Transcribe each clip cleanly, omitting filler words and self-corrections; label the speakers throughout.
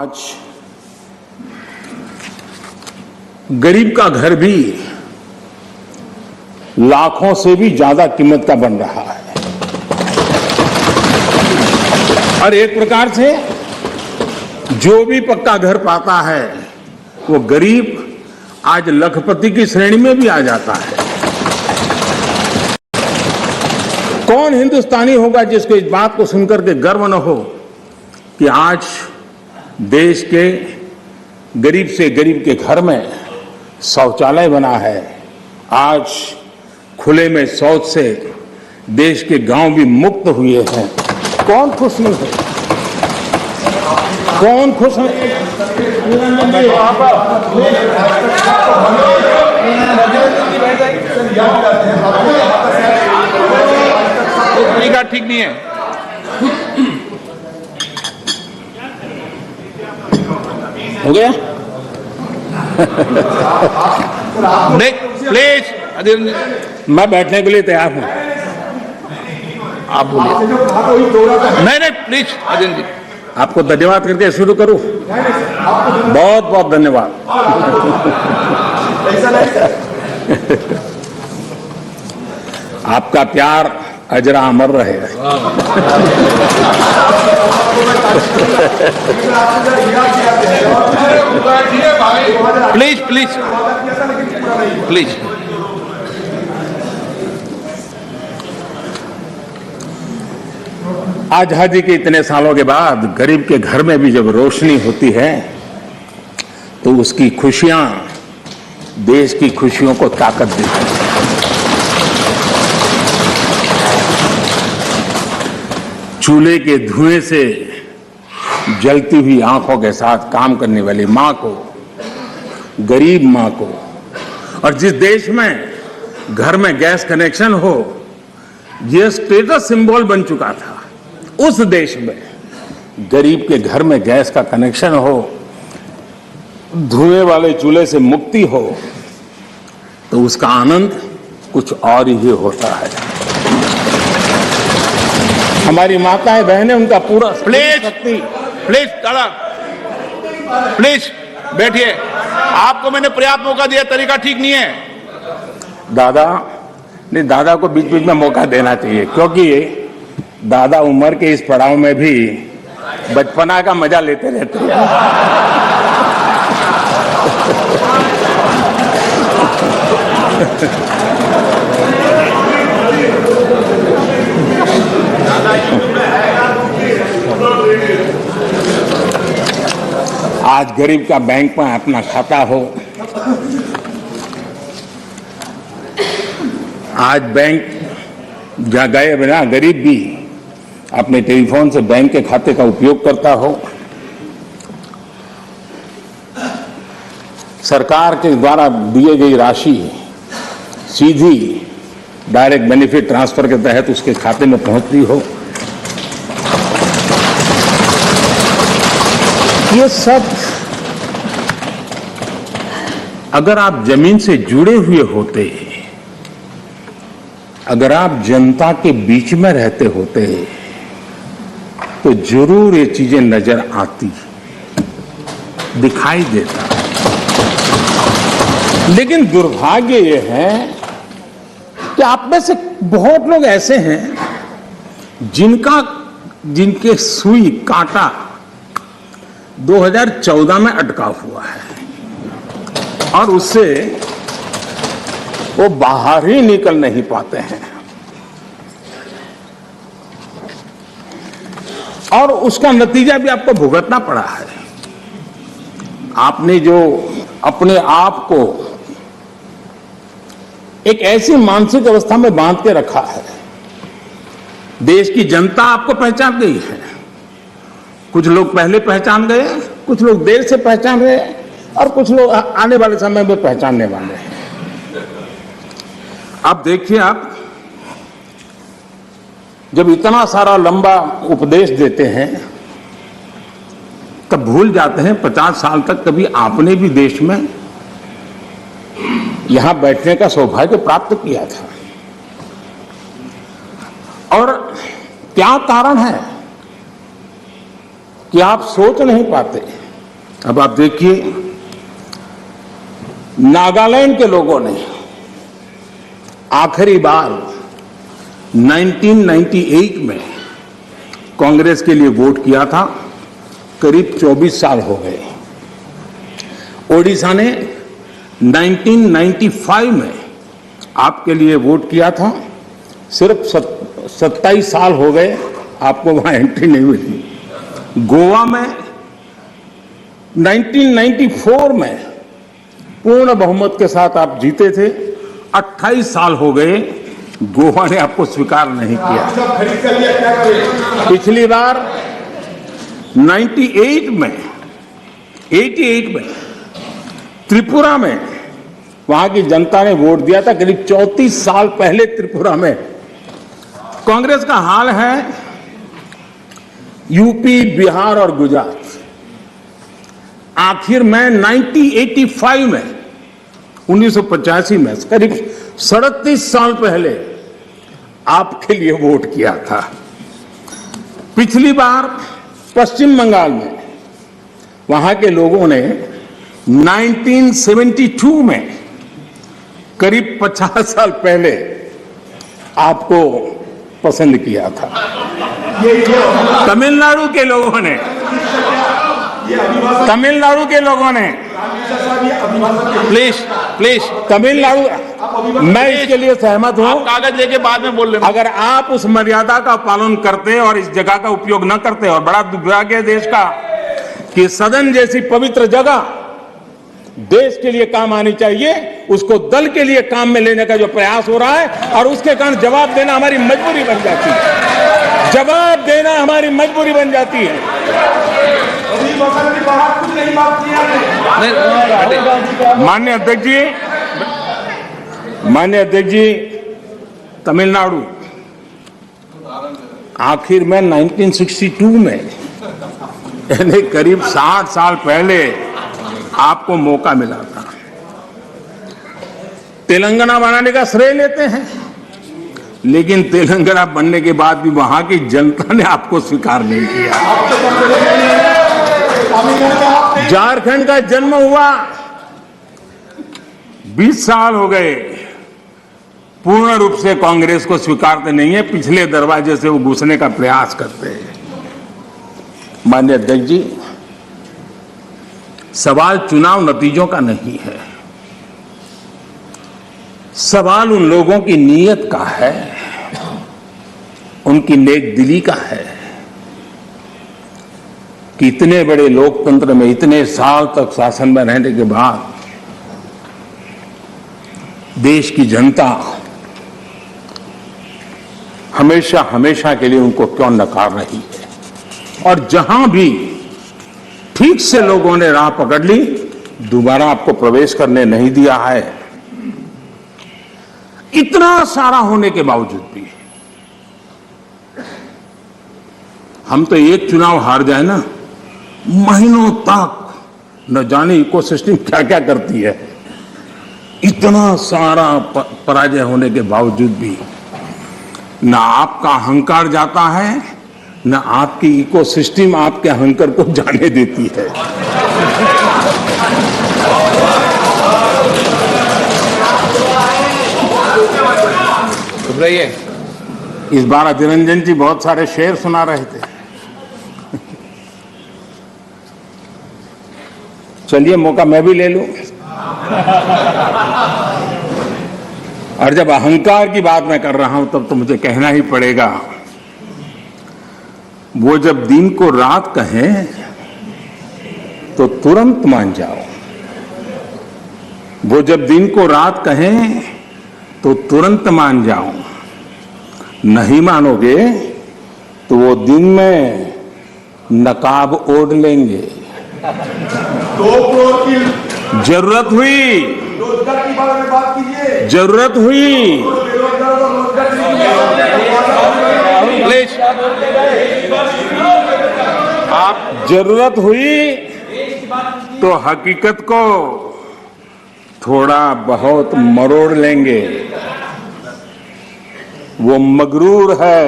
Speaker 1: आज गरीब का घर भी लाखों से भी ज्यादा कीमत का बन रहा है और एक प्रकार से जो भी पक्का घर पाता है वो गरीब आज लखपति की श्रेणी में भी आ जाता है। कौन हिंदुस्तानी होगा जिसको इस बात को सुनकर के गर्व न हो कि आज देश के गरीब से गरीब के घर में शौचालय बना है। आज खुले में शौच से देश के गांव भी मुक्त हुए हैं। कौन खुश नहीं है? कौन खुश है?
Speaker 2: तरीका ठीक नहीं है।
Speaker 1: हो गया?
Speaker 2: नहीं, प्लीज अधीर जी,
Speaker 1: मैं बैठने के लिए तैयार हूं।
Speaker 2: आप बोलिए। नहीं, प्लीज अधीर जी।
Speaker 1: आपको धन्यवाद करके शुरू करूं। बहुत बहुत धन्यवाद। आपका प्यार अजरा अमर रहे।
Speaker 2: Please please please.
Speaker 1: आजादी के इतने सालों के बाद गरीब के घर में भी जब रोशनी होती है तो उसकी खुशियां देश की खुशियों को ताकत देती है। चूल्हे के धुएं से जलती हुई आंखों के साथ काम करने वाली मां को, गरीब मां को, और जिस देश में घर में गैस कनेक्शन हो यह स्टेटस सिंबल बन चुका था, उस देश में गरीब के घर में गैस का कनेक्शन हो, धुएं वाले चूल्हे से मुक्ति हो तो उसका आनंद कुछ और ही होता है। हमारी माताएं बहनें उनका पूरा
Speaker 2: प्लीज दादा प्लीज बैठिए। आपको मैंने पर्याप्त मौका दिया, तरीका ठीक नहीं है।
Speaker 1: दादा को बीच बीच में मौका देना चाहिए क्योंकि दादा उम्र के इस पड़ाव में भी बचपना का मजा लेते रहते हैं। आज गरीब का बैंक में अपना खाता हो, आज बैंक जहाँ गए बिना गरीब भी अपने टेलीफोन से बैंक के खाते का उपयोग करता हो, सरकार के द्वारा दिए गई राशि सीधी डायरेक्ट बेनिफिट ट्रांसफर के तहत उसके खाते में पहुंचती हो, ये सब अगर आप जमीन से जुड़े हुए होते, अगर आप जनता के बीच में रहते होते तो जरूर ये चीजें नजर आती, दिखाई देता। लेकिन दुर्भाग्य ये है कि आप में से बहुत लोग ऐसे हैं जिनके सुई कांटा 2014 में अटका हुआ है और उससे वो बाहर ही निकल नहीं पाते हैं और उसका नतीजा भी आपको भुगतना पड़ा है। आपने जो अपने आप को एक ऐसी मानसिक अवस्था में बांध के रखा है, देश की जनता आपको पहचान गई है। कुछ लोग पहले पहचान गए, कुछ लोग देर से पहचान रहे और कुछ लोग आने वाले समय में पहचानने वाले हैं। आप देखिए, आप जब इतना सारा लंबा उपदेश देते हैं तब भूल जाते हैं 50 साल तक कभी आपने भी देश में यहां बैठने का सौभाग्य प्राप्त किया था। और क्या कारण है कि आप सोच नहीं पाते अब आप देखिए, नागालैंड के लोगों ने आखिरी बार 1998 में कांग्रेस के लिए वोट किया था, करीब 24 साल हो गए। ओडिशा ने 1995 में आपके लिए वोट किया था, सिर्फ 27 साल हो गए, आपको वहां एंट्री नहीं मिली। गोवा में 1994 में पूर्ण बहुमत के साथ आप जीते थे, 28 साल हो गए, गोवा ने आपको स्वीकार नहीं किया। पिछली बार 88 में त्रिपुरा में वहां की जनता ने वोट दिया था, करीब 34 साल पहले त्रिपुरा में। कांग्रेस का हाल है यूपी, बिहार और गुजरात। आखिर में 1985 में 1985 में करीब 37 साल पहले आपके लिए वोट किया था। पिछली बार पश्चिम बंगाल में वहां के लोगों ने 1972 में करीब 50 साल पहले आपको पसंद किया था। तमिलनाडु के लोगों ने
Speaker 2: प्लीज
Speaker 1: तमिलनाडु, मैं इसके लिए सहमत हूं।
Speaker 2: कागज लेके बाद में बोल लेना।
Speaker 1: अगर आप उस मर्यादा का पालन करते और इस जगह का उपयोग न करते, और बड़ा दुर्भाग्य है देश का कि सदन जैसी पवित्र जगह देश के लिए काम आनी चाहिए, उसको दल के लिए काम में लेने का जो प्रयास हो रहा है, और उसके कारण जवाब देना हमारी मजबूरी बन जाती है। जवाब देना हमारी मजबूरी बन जाती है। माननीय अध्यक्ष जी, तमिलनाडु आखिर में 1962 में, यानी करीब 60 साल पहले आपको मौका मिला था। तेलंगाना बनाने का श्रेय लेते हैं, लेकिन तेलंगाना बनने के बाद भी वहां की जनता ने आपको स्वीकार नहीं किया। झारखंड का जन्म हुआ, 20 साल हो गए, पूर्ण रूप से कांग्रेस को स्वीकारते नहीं है, पिछले दरवाजे से वो घुसने का प्रयास करते हैं। माननीय अध्यक्ष जी, सवाल चुनाव नतीजों का नहीं है, सवाल उन लोगों की नीयत का है, उनकी नेक दिली का है कि इतने बड़े लोकतंत्र में इतने साल तक शासन में रहने के बाद देश की जनता हमेशा हमेशा के लिए उनको क्यों नकार रही है। और जहां भी ठीक से लोगों ने राह पकड़ ली, दोबारा आपको प्रवेश करने नहीं दिया है। इतना सारा होने के बावजूद भी हम तो एक चुनाव हार जाए ना, महीनों तक न जाने इकोसिस्टम क्या क्या करती है। इतना सारा पराजय होने के बावजूद भी न आपका अहंकार जाता है, न आपकी इकोसिस्टम आपके अहंकार को जाने देती है।
Speaker 2: घबराइए।
Speaker 1: इस बार अधीर रंजन जी बहुत सारे शेर सुना रहे थे। चलिए मौका मैं भी ले लूं। और जब अहंकार की बात मैं कर रहा हूं तब तो मुझे कहना ही पड़ेगा, वो जब दिन को रात कहें तो तुरंत मान जाओ, वो जब दिन को रात कहें तो तुरंत मान जाओ, नहीं मानोगे तो वो दिन में नकाब ओढ़ लेंगे।
Speaker 2: 2 करोड़ की
Speaker 1: जरूरत हुई,
Speaker 2: रोजगार की बात कीजिए।
Speaker 1: जरूरत हुई
Speaker 2: प्लीज, आप
Speaker 1: जरूरत हुई तो हकीकत को थोड़ा बहुत मरोड़ लेंगे। वो मगरूर है,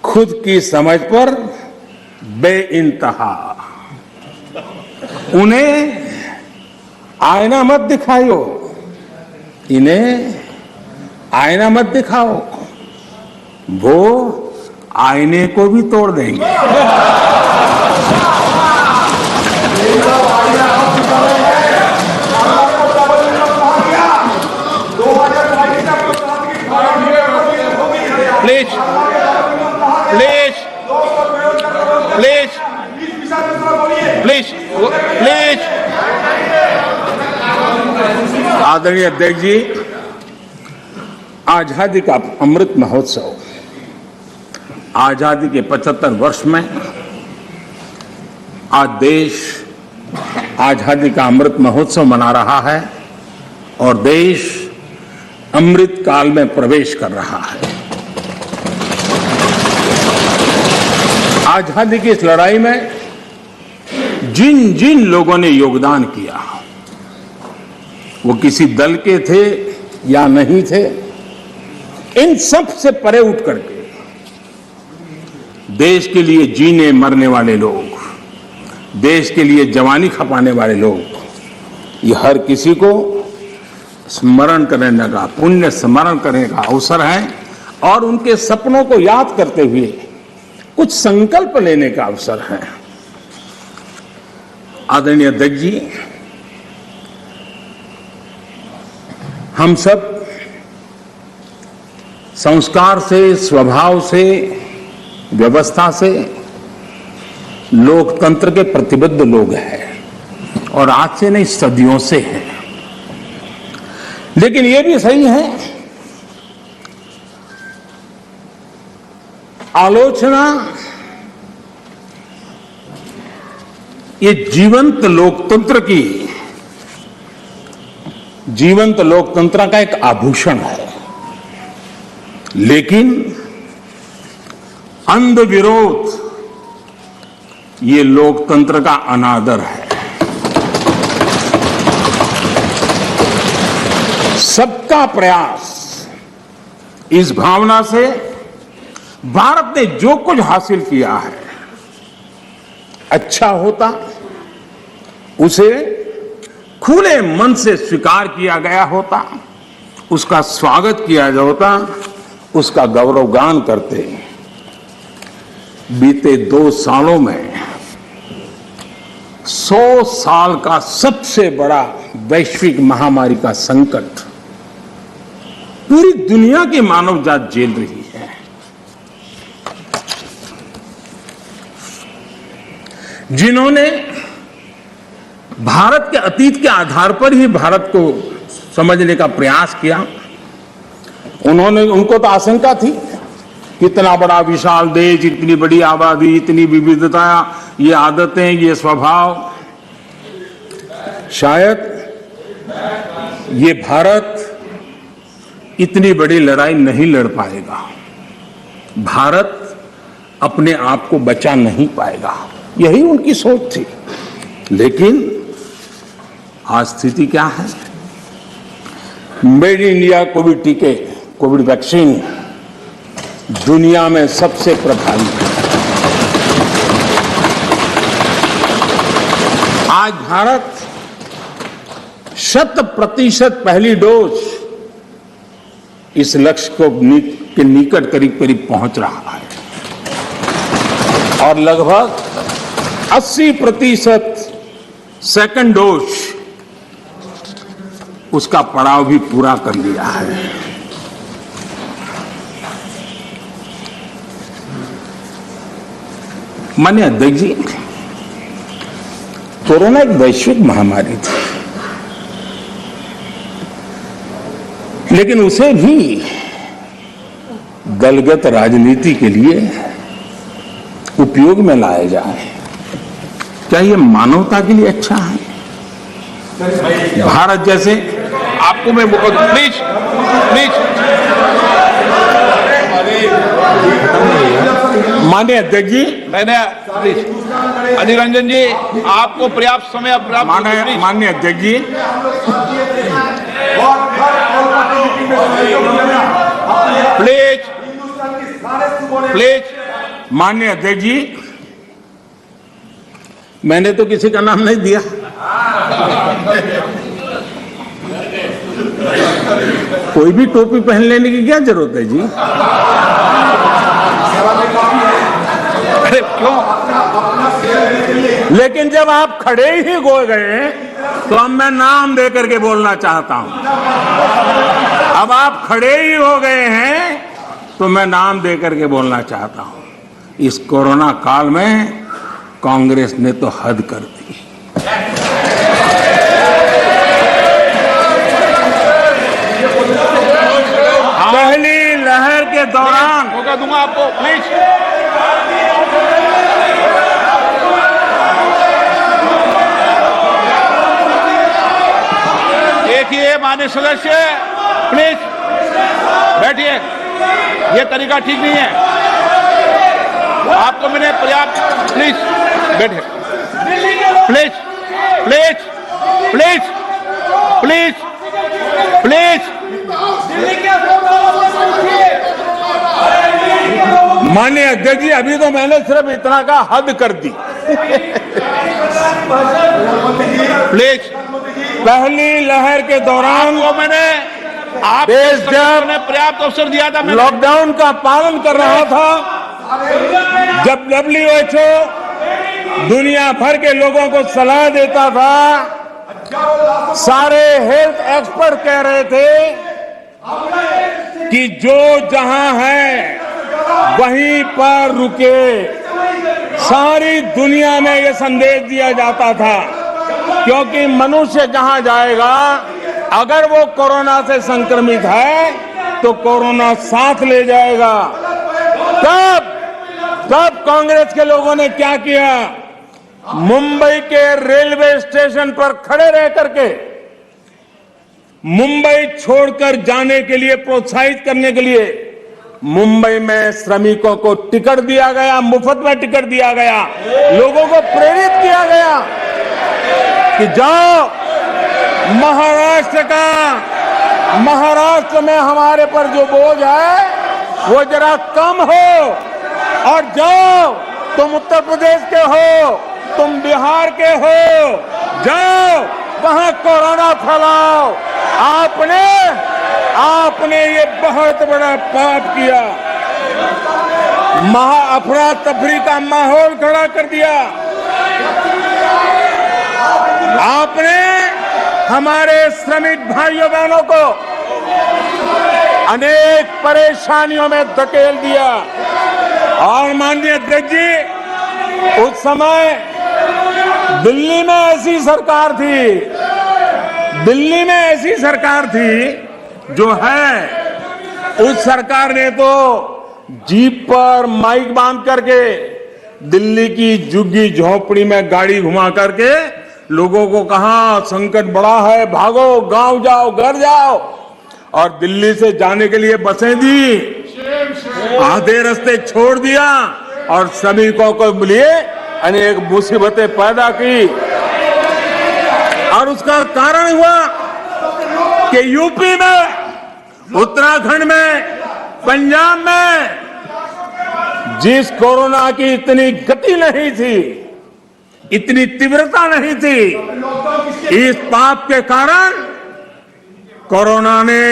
Speaker 1: खुद की समझ पर बेइंतहा। उन्हें आईना मत दिखाओ, इन्हें आईना मत दिखाओ, वो आईने को भी तोड़ देंगे।
Speaker 2: Please please please please please.
Speaker 1: आदरणीय अध्यक्ष जी, आजादी का अमृत महोत्सव, आजादी के 75 वर्ष में आज देश आजादी का अमृत महोत्सव मना रहा है और देश अमृत काल में प्रवेश कर रहा है। आजादी की इस लड़ाई में जिन जिन लोगों ने योगदान किया, वो किसी दल के थे या नहीं थे, इन सब से परे उठ करके देश के लिए जीने मरने वाले लोग, देश के लिए जवानी खपाने वाले लोग, ये हर किसी को स्मरण करने का, पुण्य स्मरण करने का अवसर है और उनके सपनों को याद करते हुए कुछ संकल्प लेने का अवसर है। आदरणीय अध्यक्ष जी, हम सब संस्कार से, स्वभाव से, व्यवस्था से लोकतंत्र के प्रतिबद्ध लोग हैं और आज से नहीं, सदियों से हैं। लेकिन यह भी सही है, आलोचना ये जीवंत लोकतंत्र का एक आभूषण है, लेकिन अंध विरोध ये लोकतंत्र का अनादर है। सबका प्रयास, इस भावना से भारत ने जो कुछ हासिल किया है, अच्छा होता, उसे खुले मन से स्वीकार किया गया होता, उसका स्वागत किया होता, उसका गौरवगान करते। बीते 2 सालों में 100 साल का सबसे बड़ा वैश्विक महामारी का संकट पूरी दुनिया की मानव जात झेल रही है। जिन्होंने भारत के अतीत के आधार पर ही भारत को समझने का प्रयास किया, उनको तो आशंका थी, इतना बड़ा विशाल देश, इतनी बड़ी आबादी, इतनी विविधता, ये आदतें, ये स्वभाव, शायद ये भारत इतनी बड़ी लड़ाई नहीं लड़ पाएगा, भारत अपने आप को बचा नहीं पाएगा, यही उनकी सोच थी। लेकिन आज स्थिति क्या है? मेड इन इंडिया कोविड टीके, कोविड वैक्सीन दुनिया में सबसे प्रभावी है। आज भारत 100% पहली डोज इस लक्ष्य के निकट करीब करीब पहुंच रहा है और लगभग 80% सेकंड डोज उसका पड़ाव भी पूरा कर लिया है। माननीय अध्यक्ष जी, कोरोना एक वैश्विक महामारी थी, लेकिन उसे भी दलगत राजनीति के लिए उपयोग में लाया जाए, क्या ये मानवता के लिए अच्छा है? भारत जैसे,
Speaker 2: आपको मैं प्लीज प्लीज
Speaker 1: माननीय अध्यक्ष जी,
Speaker 2: मैंने प्लीज अधीर रंजन जी, आपको पर्याप्त समय
Speaker 1: माननीय अध्यक्ष जी,
Speaker 2: प्लीज प्लीज
Speaker 1: माननीय अध्यक्ष जी, मैंने तो किसी का नाम नहीं दिया। कोई भी टोपी पहन लेने की क्या जरूरत है जी?
Speaker 2: अरे क्यों?
Speaker 1: लेकिन जब आप खड़े ही हो गए तो अब मैं नाम दे करके बोलना चाहता हूं। अब आप खड़े ही हो गए हैं तो मैं नाम दे करके बोलना चाहता हूं। इस कोरोना काल में कांग्रेस ने तो हद कर दी। पहली लहर के दौरान
Speaker 2: मौका दूंगा आपको, प्लीज। देखिए माननीय सदस्य, प्लीज बैठिए, ये तरीका ठीक नहीं है। आपको मैंने पर्याप्त, प्लीज बैठिए, please please please please please.
Speaker 1: माननीय अध्यक्ष जी, अभी तो मैंने सिर्फ इतना का हद कर दी।
Speaker 2: प्लीज।
Speaker 1: पहली लहर के दौरान
Speaker 2: आपको मैंने
Speaker 1: देश जब
Speaker 2: पर्याप्त अवसर दिया था, मैंने
Speaker 1: लॉकडाउन का पालन कर रहा था, जब WHO दुनिया भर के लोगों को सलाह देता था, सारे हेल्थ एक्सपर्ट कह रहे थे कि जो जहां है वहीं पर रुके। सारी दुनिया में यह संदेश दिया जाता था, क्योंकि मनुष्य जहां जाएगा, अगर वो कोरोना से संक्रमित है तो कोरोना साथ ले जाएगा। तब कांग्रेस के लोगों ने क्या किया? मुंबई के रेलवे स्टेशन पर खड़े रह करके मुंबई छोड़कर जाने के लिए प्रोत्साहित करने के लिए मुंबई में श्रमिकों को टिकट दिया गया, मुफ्त में टिकट दिया गया, लोगों को प्रेरित किया गया कि जाओ महाराष्ट्र में हमारे पर जो बोझ है वो जरा कम हो, और जाओ तुम उत्तर प्रदेश के हो, तुम बिहार के हो, जाओ वहां कोरोना फैलाओ। आपने ये बहुत बड़ा पाप किया, अफरा तफरी का माहौल खड़ा कर दिया। आपने हमारे श्रमिक भाइयों बहनों को अनेक परेशानियों में धकेल दिया। और माननीय अध्यक्ष जी, उस समय दिल्ली में ऐसी सरकार थी, जो है उस सरकार ने तो जीप पर माइक बांध करके दिल्ली की झुग्गी झोपड़ी में गाड़ी घुमा करके लोगों को कहा संकट बड़ा है, भागो, गांव जाओ, घर जाओ, और दिल्ली से जाने के लिए बसें दी, आधे रास्ते छोड़ दिया और श्रमिकों को लिए अनेक मुसीबतें पैदा की। और उसका कारण हुआ कि यूपी में, उत्तराखंड में, पंजाब में जिस कोरोना की इतनी गति नहीं थी, इतनी तीव्रता नहीं थी, इस पाप के कारण कोरोना ने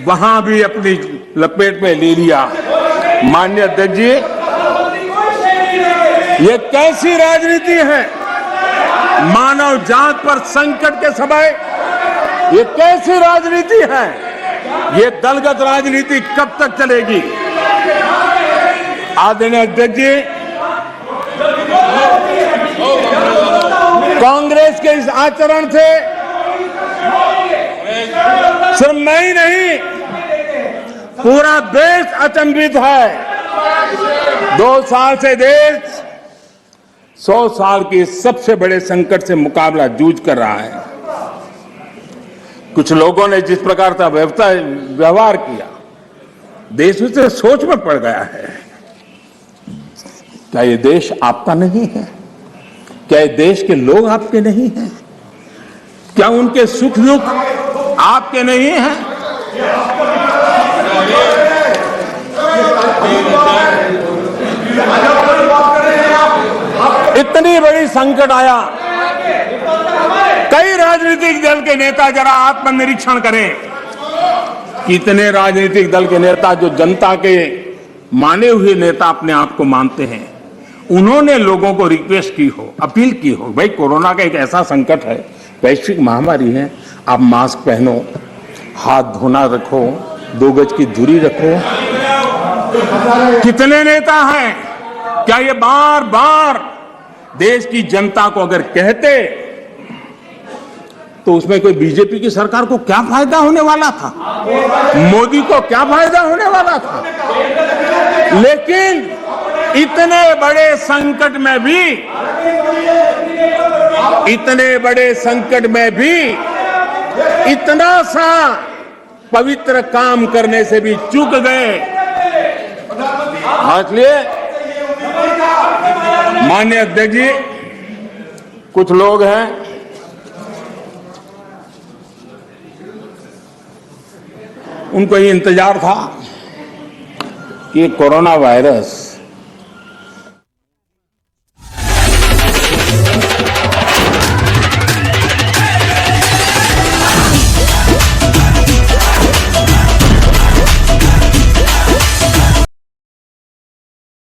Speaker 1: वहां भी अपनी लपेट में ले लिया। माननीय अध्यक्ष जी, ये कैसी राजनीति है? मानव जात पर संकट के समय ये कैसी राजनीति है? ये दलगत राजनीति कब तक चलेगी? आदरणीय अध्यक्ष जी, कांग्रेस के इस आचरण से सिर्फ मैं ही नहीं, पूरा देश अचंभित है। 2 साल से देश 100 साल के सबसे बड़े संकट से मुकाबला जूझ कर रहा है। कुछ लोगों ने जिस प्रकार का व्यवहार किया, देश उससे सोच में पड़ गया है। क्या ये देश आपका नहीं है? क्या ये देश के लोग आपके नहीं हैं? क्या उनके सुख दुख आपके नहीं हैं? इतनी बड़ी संकट आया, कई राजनीतिक दल के नेता जरा आत्मनिरीक्षण करें। कितने राजनीतिक दल के नेता जो जनता के माने हुए नेता अपने आप को मानते हैं, उन्होंने लोगों को रिक्वेस्ट की हो, अपील की हो, भाई कोरोना का एक ऐसा संकट है, वैश्विक महामारी है, आप मास्क पहनो, हाथ धोना रखो, 2 गज की दूरी रखो। कितने नेता हैं, क्या ये बार बार देश की जनता को अगर कहते तो उसमें कोई बीजेपी की सरकार को क्या फायदा होने वाला था, मोदी को क्या फायदा होने वाला था। लेकिन इतने बड़े संकट में भी इतना सा पवित्र काम करने से भी चूक गए। इसलिए माननीय अध्यक्ष जी, कुछ लोग हैं उनको ये इंतजार था कि कोरोना वायरस